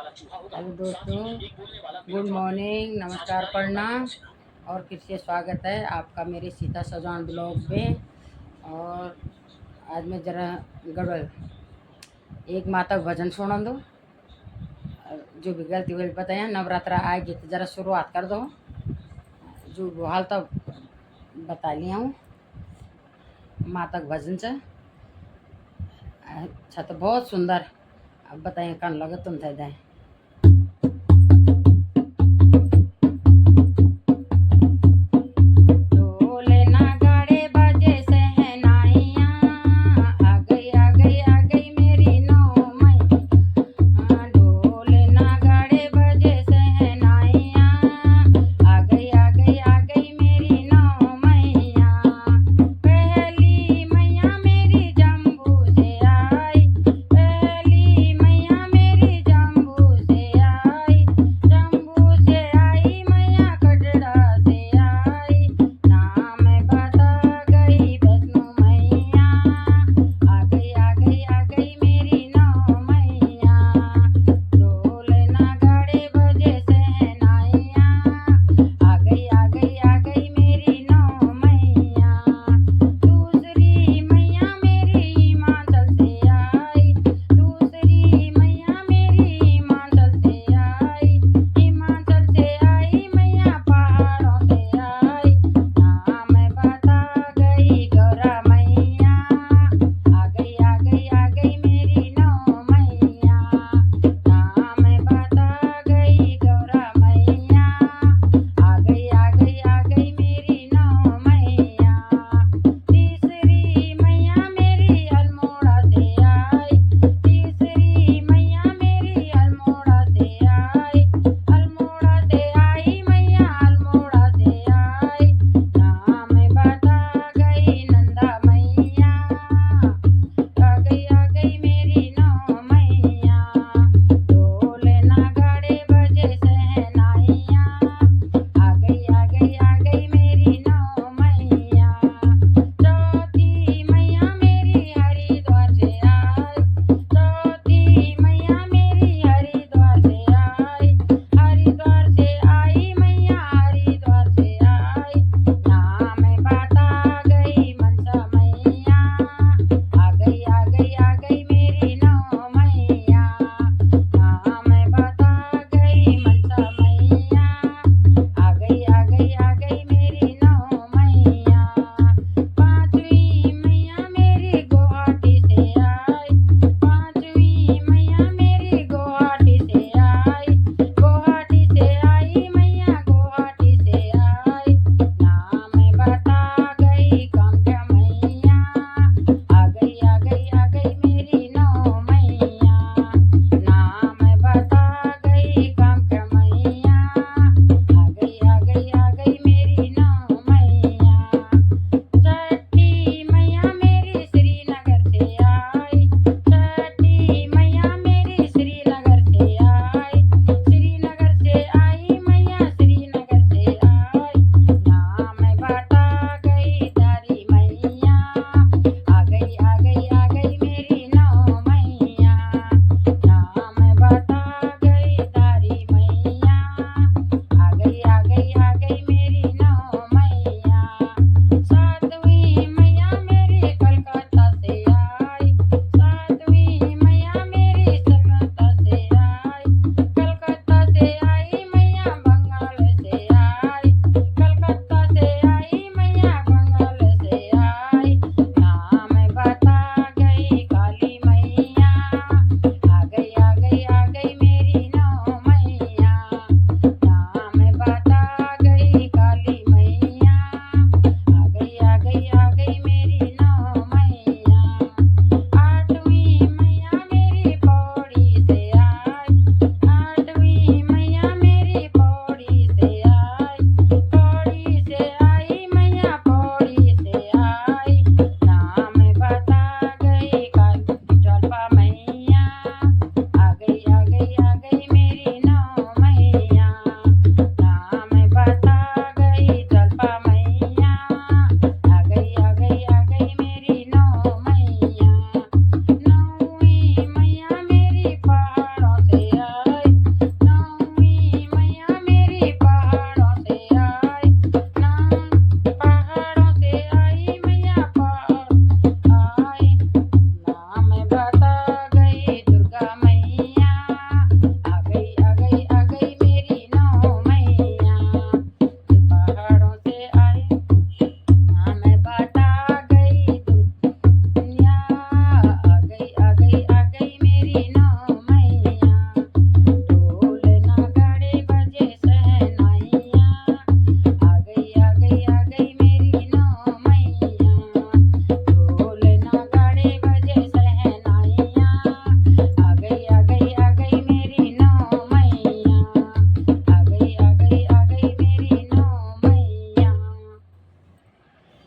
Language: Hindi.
हेलो दोस्तों, गुड मॉर्निंग, नमस्कार, प्रणाम और फिर से स्वागत है आपका मेरे सीता सजान ब्लॉग में। और आज मैं जरा गड़बड़ एक माता का भजन सुना दो। जो भी गलती हुई बताया, नवरात्र आएगी तो जरा शुरुआत कर दो। जो हाल तक बता लिया हूँ माता का भजन से। अच्छा तो बहुत सुंदर। अब बताइए कौन लगे तुम थे जाए।